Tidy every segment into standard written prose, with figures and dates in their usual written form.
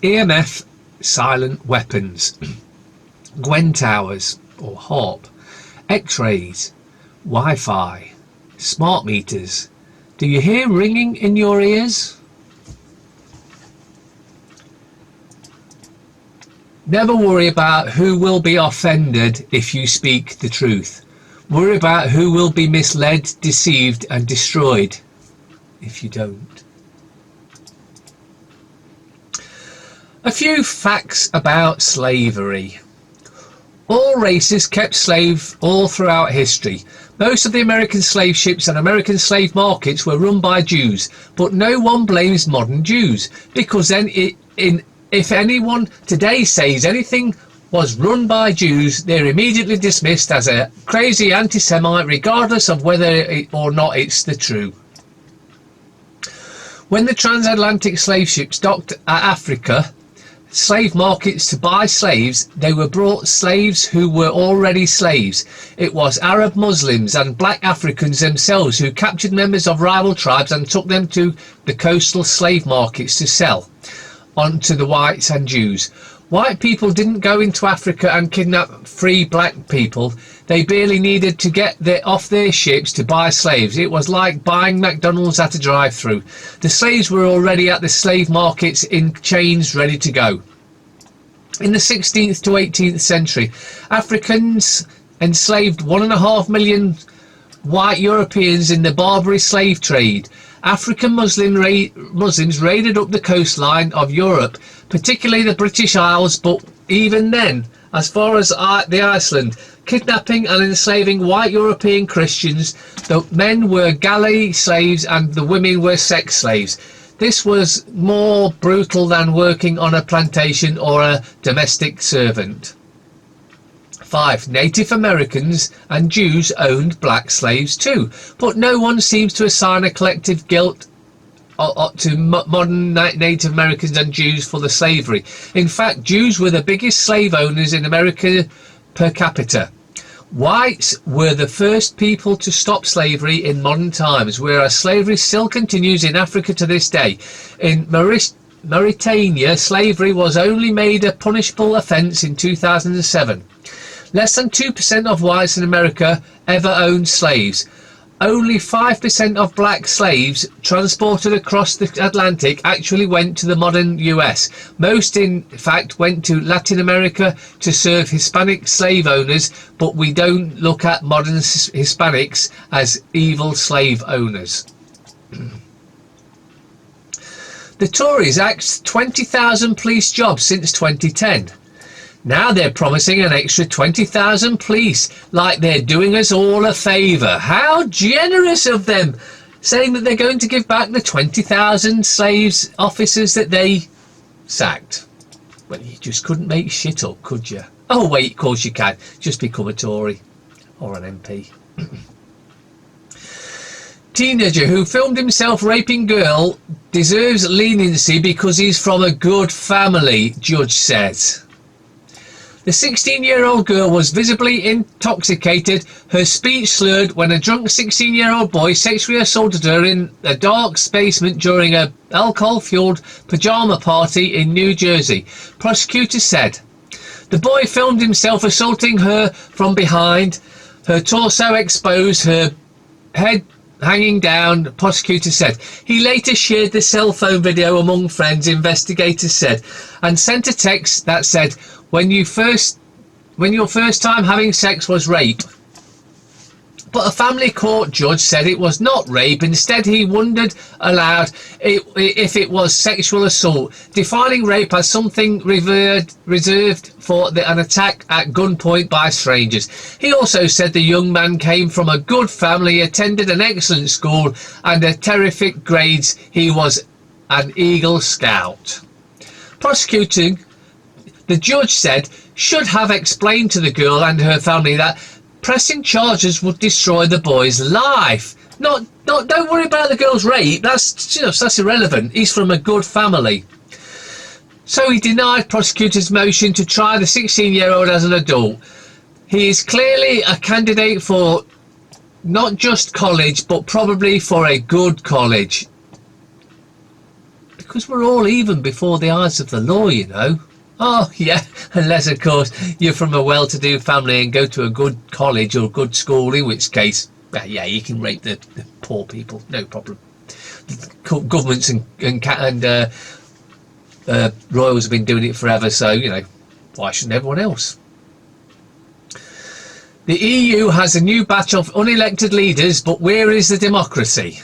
EMF silent weapons, Gwen towers or HARP, X-rays, Wi-Fi, smart meters. Do you hear ringing in your ears? Never worry about who will be offended if you speak the truth. Worry about who will be misled, deceived and destroyed if you don't. A few facts about slavery. All races kept slaves all throughout history. Most of the American slave ships and American slave markets were run by Jews, but no one blames modern Jews, because then if anyone today says anything was run by Jews, they're immediately dismissed as a crazy anti-Semite, regardless of whether or not it's the truth. When the transatlantic slave ships docked at Africa slave markets to buy slaves, they were brought slaves who were already slaves. It was Arab Muslims and black Africans themselves who captured members of rival tribes and took them to the coastal slave markets to sell on to the whites and Jews. White people didn't go into Africa and kidnap free black people. They barely needed to get off their ships to buy slaves. It was like buying McDonald's at a drive-through. The slaves were already at the slave markets in chains ready to go. In the 16th to 18th century, Africans enslaved 1.5 million white Europeans in the Barbary slave trade. African Muslims raided up the coastline of Europe, particularly the British Isles, but even then, as far as the Iceland, kidnapping and enslaving white European Christians. The men were galley slaves and the women were sex slaves. This was more brutal than working on a plantation or a domestic servant. 5. Native Americans and Jews owned black slaves too, but no one seems to assign a collective guilt to modern Native Americans and Jews for the slavery. In fact, Jews were the biggest slave owners in America per capita. Whites were the first people to stop slavery in modern times, whereas slavery still continues in Africa to this day. In Mauritania, slavery was only made a punishable offence in 2007. Less than 2% of whites in America ever owned slaves. Only 5% of black slaves transported across the Atlantic actually went to the modern US. Most, in fact, went to Latin America to serve Hispanic slave owners, but we don't look at modern Hispanics as evil slave owners. The Tories axed 20,000 police jobs since 2010. Now they're promising an extra 20,000 police, like they're doing us all a favour. How generous of them, saying that they're going to give back the 20,000 slaves officers that they sacked. Well, you just couldn't make shit up, could you? Oh wait, of course you can. Just become a Tory or an MP. Teenager who filmed himself raping girl deserves leniency because he's from a good family, judge says. The 16-year-old girl was visibly intoxicated, her speech slurred when a drunk 16-year-old boy sexually assaulted her in a dark basement during an alcohol-fueled pajama party in New Jersey. Prosecutors said the boy filmed himself assaulting her from behind, her torso exposed, her head hanging down, prosecutors said. He later shared the cell phone video among friends, investigators said, and sent a text that said, when your first time having sex was rape. But a family court judge said it was not rape. Instead, he wondered aloud if it was sexual assault, defining rape as something reserved for an attack at gunpoint by strangers. He also said the young man came from a good family, attended an excellent school, and had terrific grades. He was an Eagle Scout. Prosecuting, the judge said, should have explained to the girl and her family that pressing charges would destroy the boy's life. Don't worry about the girl's rape. That's irrelevant. He's from a good family. So he denied prosecutors' motion to try the 16-year-old as an adult. He is clearly a candidate for not just college, but probably for a good college. because we're all even before the eyes of the law, you know. Oh, yeah, unless, of course, you're from a well-to-do family and go to a good college or good school, in which case, yeah, you can rape the poor people, no problem. Governments and royals have been doing it forever, so, you know, why shouldn't everyone else? The EU has a new batch of unelected leaders, but where is the democracy?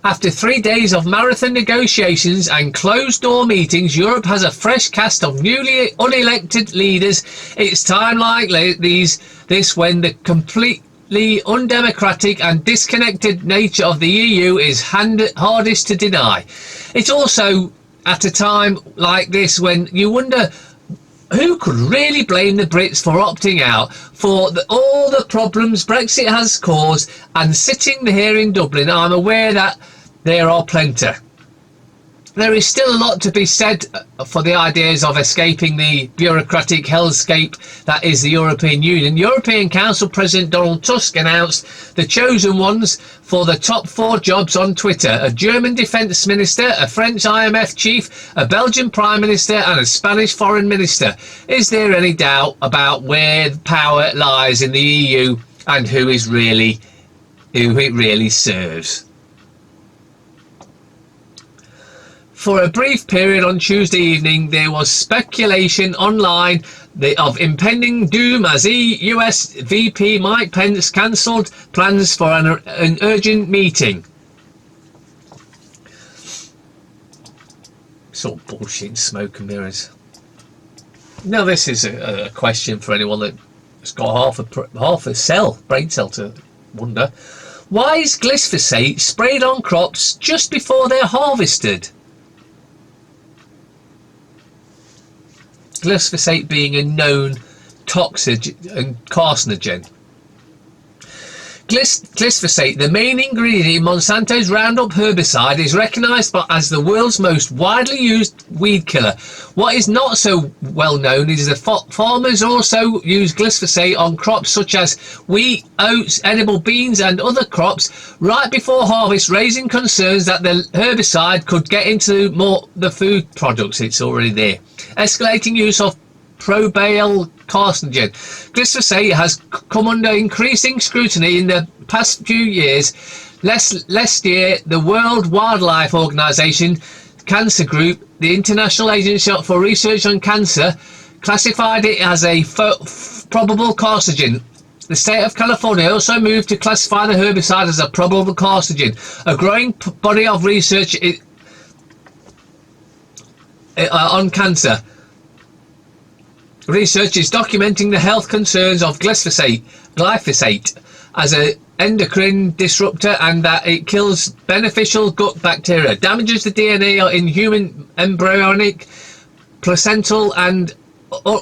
After 3 days of marathon negotiations and closed-door meetings, Europe has a fresh cast of newly unelected leaders. It's time like this when the completely undemocratic and disconnected nature of the EU is hardest to deny. It's also at a time like this when you wonder who could really blame the Brits for opting out, for all the problems Brexit has caused, and sitting here in Dublin, I'm aware that there are plenty. There is still a lot to be said for the ideas of escaping the bureaucratic hellscape that is the European Union. European Council President Donald Tusk announced the chosen ones for the top 4 jobs on Twitter: a German defence minister, a French IMF chief, a Belgian prime minister and a Spanish foreign minister. Is there any doubt about where power lies in the EU and who it really serves? For a brief period on Tuesday evening, there was speculation online of impending doom as US VP Mike Pence cancelled plans for an urgent meeting. It's all bullshit and smoke and mirrors. Now, this is a question for anyone that's got half a brain cell to wonder. Why is glyphosate sprayed on crops just before they're harvested? Glyphosate being a known toxic and carcinogen. Glyphosate, the main ingredient in Monsanto's Roundup herbicide, is recognised as the world's most widely used weed killer. What is not so well known is that farmers also use glyphosate on crops such as wheat, oats, edible beans and other crops right before harvest, raising concerns that the herbicide could get into the food products it's already there. Escalating use of probable carcinogen. Glyphosate has come under increasing scrutiny in the past few years. Last year, the World Wildlife Organization Cancer Group, the International Agency for Research on Cancer, classified it as a probable carcinogen. The state of California also moved to classify the herbicide as a probable carcinogen. A growing body of research on cancer research is documenting the health concerns of glyphosate as an endocrine disruptor, and that it kills beneficial gut bacteria, damages the DNA in human embryonic, placental and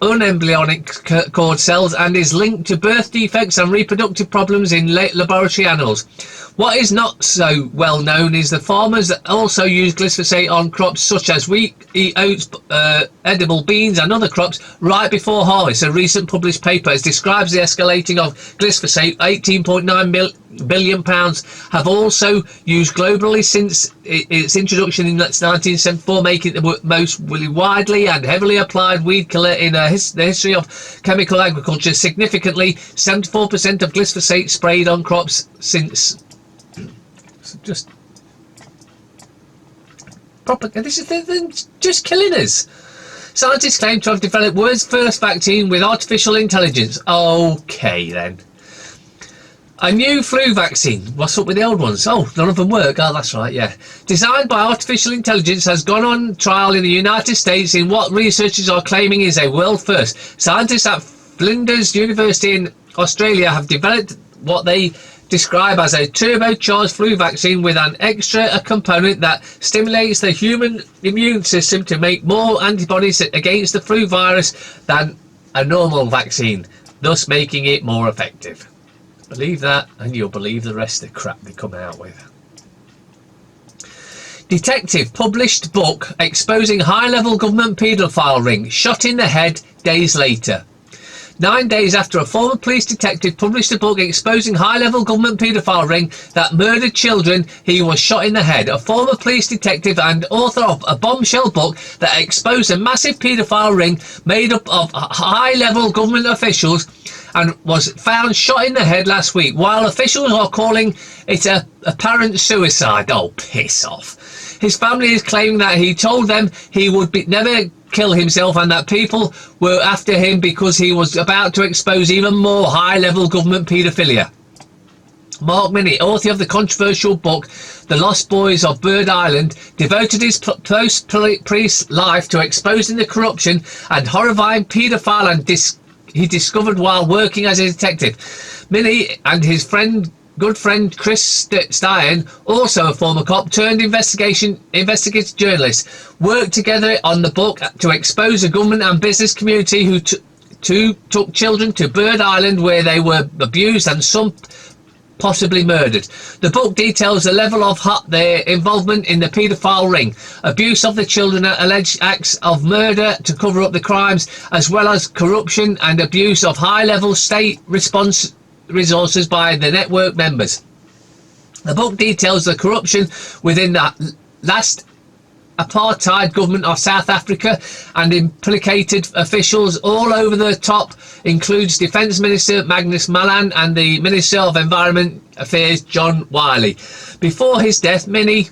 unembryonic cord cells, and is linked to birth defects and reproductive problems in laboratory animals. What is not so well known is the farmers that also use glyphosate on crops such as wheat, oats, edible beans and other crops right before harvest. A recent published paper describes the escalating of glyphosate. 18.9 billion pounds have also used globally since its introduction in 1974, making it the most widely and heavily applied weed killer in the history of chemical agriculture. Significantly, 74% of glyphosate sprayed on crops since. Just propaganda. This is just killing us. Scientists claim to have developed world's first vaccine with artificial intelligence. Okay then. A new flu vaccine. What's up with the old ones? Oh, none of them work. Oh, that's right, yeah. Designed by artificial intelligence, has gone on trial in the United States in what researchers are claiming is a world first. Scientists at Flinders University in Australia have developed what they describe as a turbocharged flu vaccine with an extra component that stimulates the human immune system to make more antibodies against the flu virus than a normal vaccine, thus making it more effective. Believe that and you'll believe the rest of the crap they come out with. Detective published book exposing high-level government paedophile ring, shot in the head days later. 9 days after a former police detective published a book exposing high-level government paedophile ring that murdered children, he was shot in the head. A former police detective and author of a bombshell book that exposed a massive paedophile ring made up of high-level government officials and was found shot in the head last week, while officials are calling it a apparent suicide. Oh, piss off. His family is claiming that he told them he would never kill himself and that people were after him because he was about to expose even more high-level government paedophilia. Mark Minnie, author of the controversial book The Lost Boys of Bird Island, devoted his post-priest life to exposing the corruption and horrifying paedophile and he discovered while working as a detective. Minnie and his good friend Chris Stein, also a former cop turned investigative journalist, worked together on the book to expose the government and business community who took children to Bird Island, where they were abused and some possibly murdered. The book details the level of their involvement in the paedophile ring, abuse of the children, alleged acts of murder to cover up the crimes, as well as corruption and abuse of high-level state response resources by the network members. The book details the corruption within the last apartheid government of South Africa and implicated officials all over the top, includes Defence Minister Magnus Malan and the Minister of Environment Affairs John Wiley. Before his death, Minnie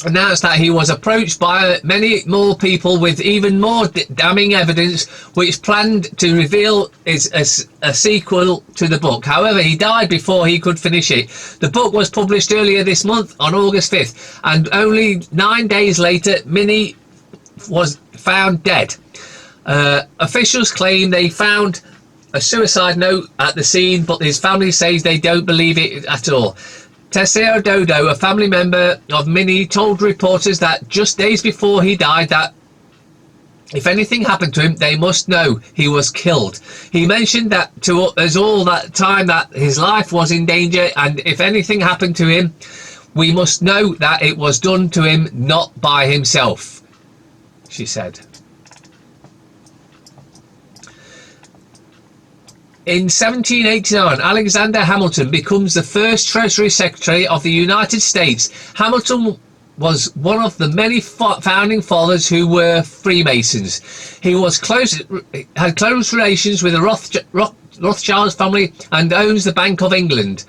announced that he was approached by many more people with even more damning evidence, which planned to reveal is a sequel to the book. However, he died before he could finish it. The book was published earlier this month on August 5th, and only 9 days later, Minnie was found dead. Officials claim they found a suicide note at the scene, but his family says they don't believe it at all. Tessera Dodo, a family member of Minnie, told reporters that just days before he died that if anything happened to him, they must know he was killed. He mentioned that to us all that time that his life was in danger, and if anything happened to him, we must know that it was done to him, not by himself, she said. In 1789, Alexander Hamilton becomes the first Treasury Secretary of the United States. Hamilton was one of the many founding fathers who were Freemasons. He had close relations with the Rothschild family and owns the Bank of England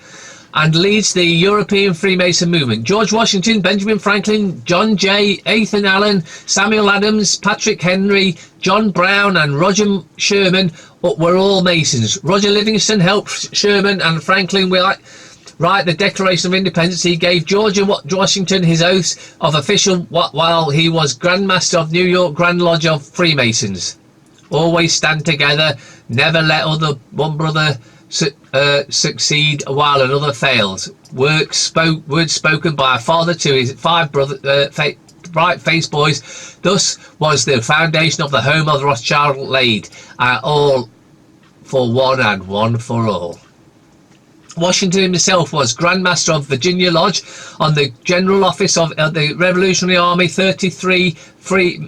and leads the European Freemason movement. George Washington, Benjamin Franklin, John Jay, Ethan Allen, Samuel Adams, Patrick Henry, John Brown and Roger Sherman were all Masons. Roger Livingston helped Sherman and Franklin write the Declaration of Independence. He gave George Washington his oath of official while he was Grand Master of New York Grand Lodge of Freemasons. Always stand together, never let one brother succeed while another fails. Words spoken by a father to his 5 bright-faced boys. Thus was the foundation of the home of the Rothschild laid, all for one and one for all. Washington himself was Grand Master of Virginia Lodge on the General Office of the Revolutionary Army. 33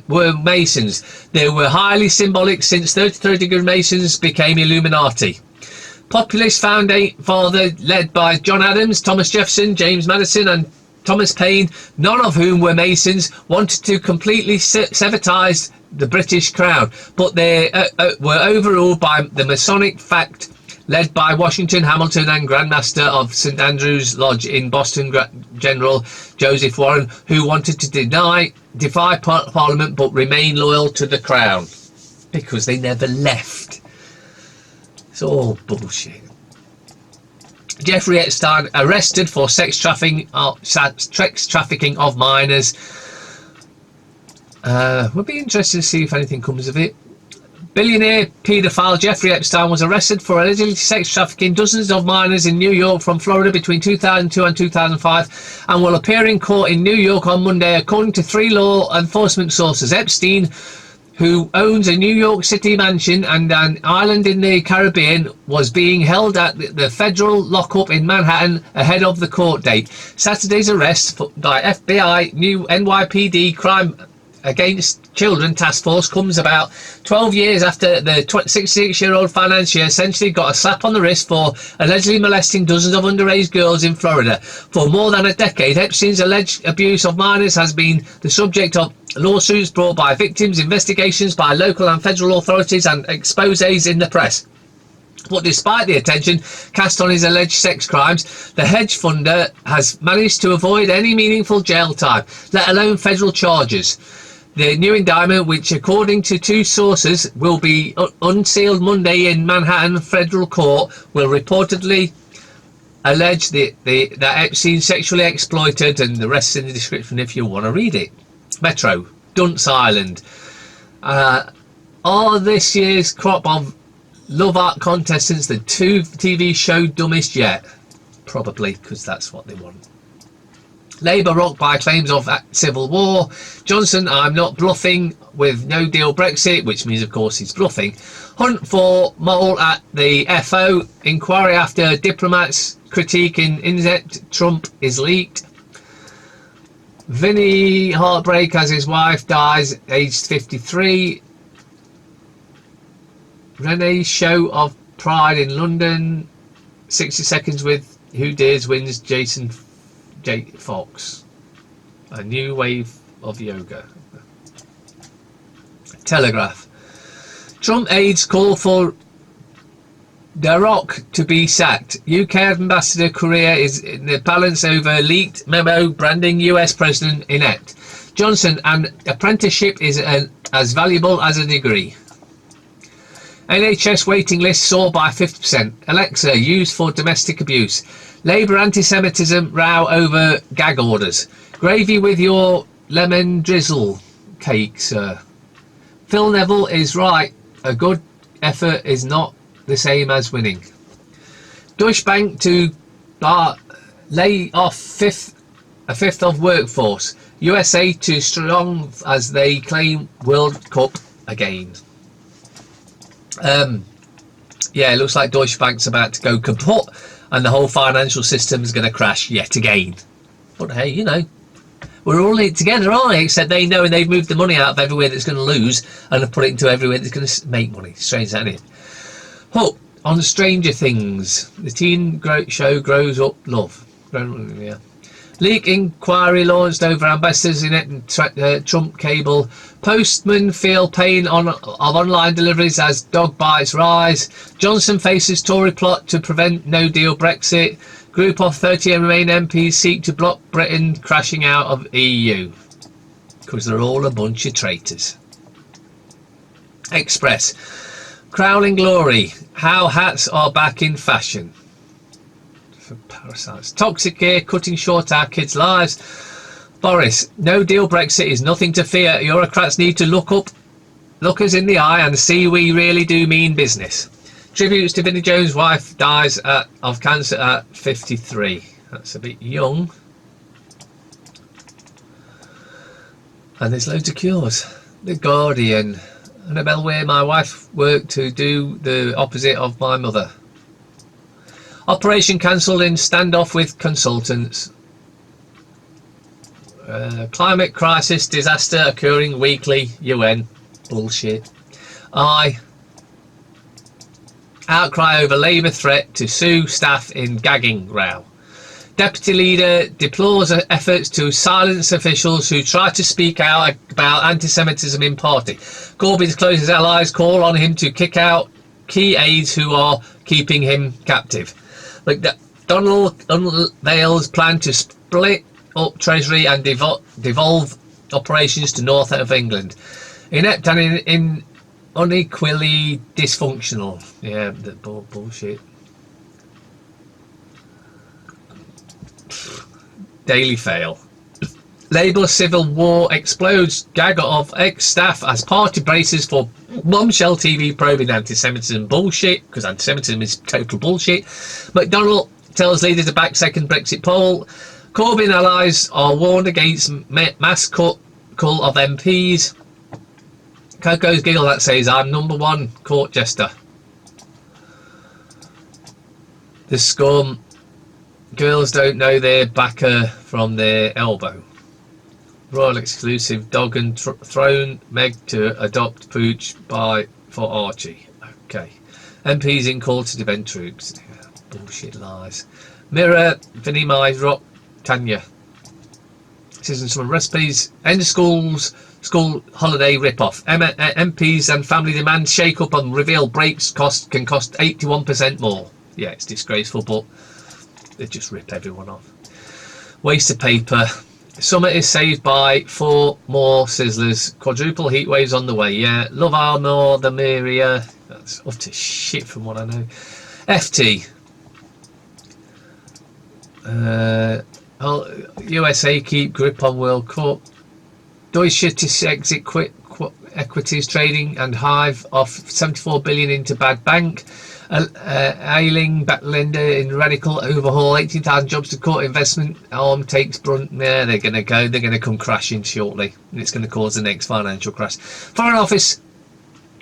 were Masons. They were highly symbolic since 33 Masons became Illuminati. Populist founding father led by John Adams, Thomas Jefferson, James Madison and Thomas Paine, none of whom were Masons, wanted to completely severtize the British crown, but they were overruled by the Masonic fact led by Washington, Hamilton and Grand Master of St Andrew's Lodge in Boston, General Joseph Warren, who wanted to defy Parliament but remain loyal to the crown because they never left. It's all bullshit. Jeffrey Epstein arrested for sex trafficking of minors. Would be interested to see if anything comes of it. Billionaire paedophile Jeffrey Epstein was arrested for allegedly sex trafficking dozens of minors in New York from Florida between 2002 and 2005 and will appear in court in New York on Monday, according to 3 law enforcement sources. Epstein, who owns a New York City mansion and an island in the Caribbean, was being held at the federal lockup in Manhattan ahead of the court date. Saturday's arrest by FBI, new NYPD crime Against Children task force comes about 12 years after the 66-year-old financier essentially got a slap on the wrist for allegedly molesting dozens of underage girls in Florida. For more than a decade, Epstein's alleged abuse of minors has been the subject of lawsuits brought by victims, investigations by local and federal authorities, and exposés in the press. But despite the attention cast on his alleged sex crimes, the hedge funder has managed to avoid any meaningful jail time, let alone federal charges. The new indictment, which according to two sources will be unsealed Monday in Manhattan federal court, will reportedly allege that Epstein sexually exploited, and the rest in the description if you want to read it. Metro, Dunce Island. Are this year's crop of Love Art contestants the two TV show dumbest yet? Probably, because that's what they want. Labour rocked by claims of civil war. Johnson, I'm not bluffing with no deal Brexit, which means of course he's bluffing. Hunt for mole at the FO. Inquiry after diplomats critiquing inept Trump is leaked. Vinny heartbreak as his wife dies aged 53. Renee's show of Pride in London. 60 seconds with Who Dares wins Jason J. Fox. A new wave of yoga. Telegraph. Trump aides call for The Rock to be sacked. UK ambassador career is in the balance over leaked memo branding US president inept. Johnson, an apprenticeship is as valuable as a degree. NHS waiting list soar by 50%. Alexa used for domestic abuse. Labour anti-Semitism row over gag orders. Gravy with your lemon drizzle cake, sir. Phil Neville is right. A good effort is not the same as winning. Deutsche Bank to lay off a fifth of workforce. USA too strong as they claim World Cup again. Yeah, it looks like Deutsche Bank's about to go kaput and the whole financial system is going to crash yet again. But hey, you know, we're all in it together, aren't we? Except they know and they've moved the money out of everywhere that's going to lose and have put it into everywhere that's going to make money. Strange, isn't it? Oh, on Stranger Things, the teen show grows up love. Yeah. Leak inquiry launched over ambassadors in Trump cable. Postmen feel pain of online deliveries as dog bites rise. Johnson faces Tory plot to prevent no deal Brexit. Group of 30 Remain MPs seek to block Britain crashing out of EU. Because they're all a bunch of traitors. Express. Crowning glory. How hats are back in fashion. For parasites. Toxic air cutting short our kids' lives. Boris, no deal Brexit is nothing to fear. Bureaucrats need to look us in the eye and see we really do mean business. Tributes to Vinnie Jones' wife dies of cancer at 53. That's a bit young. And there's loads of cures. The Guardian. Annabelle Ware, my wife worked to do the opposite of my mother. Operation cancelled in standoff with consultants. Climate crisis disaster occurring weekly. UN. Bullshit. Outcry over Labour threat to sue staff in gagging row. Deputy leader deplores efforts to silence officials who try to speak out about anti-Semitism in party. Corbyn's closest allies call on him to kick out key aides who are keeping him captive. Donald unveils plan to split up Treasury and devolve operations to north of England. Inept and unequally dysfunctional. Yeah, the bullshit. Daily Fail. Labour civil war explodes. Gag of ex-staff as party braces for bombshell TV probing anti-Semitism bullshit, because anti-Semitism is total bullshit. McDonnell tells leaders to back second Brexit poll. Corbyn allies are warned against mass cull of MPs. Coco's giggle that says, I'm number one court jester. The scum. Girls don't know their backer from their elbow. Royal exclusive dog and throne Meg to adopt Pooch for Archie. Okay. MPs in call to defend troops. Bullshit lies. Mirror, Vinnie Mai, Rock, Tanya. Citizen Summon recipes. End of school holiday rip-off. MPs and family demand shake-up on reveal breaks can cost 81% more. Yeah, it's disgraceful, but they just rip everyone off. Waste of paper. Summer is saved by 4 more sizzlers. Quadruple heat waves on the way. Yeah, love our more the merrier. That's utter shit from what I know. FT. USA keep grip on World Cup. Deutsche to exit equities trading and hive off 74 billion into bad bank. Ailing lender in radical overhaul. 18,000 jobs to cut. Investment arm takes brunt. Yeah, they're going to come crashing shortly. And it's going to cause the next financial crash. Foreign Office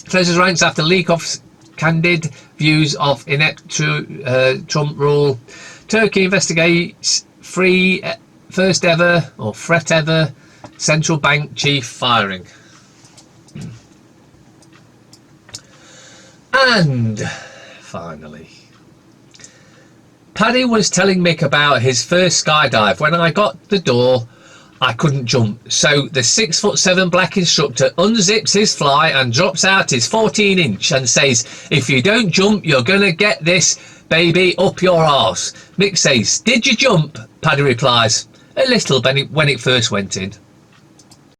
closes ranks after leak of candid views of inept Trump rule. Turkey investigates first ever or threat ever central bank chief firing. And finally, Paddy was telling Mick about his first skydive. When I got the door, I couldn't jump. So the 6'7" black instructor unzips his fly and drops out his 14-inch and says, "If you don't jump, you're gonna get this baby up your arse." Mick says, "Did you jump?" Paddy replies, "A little when it first went in."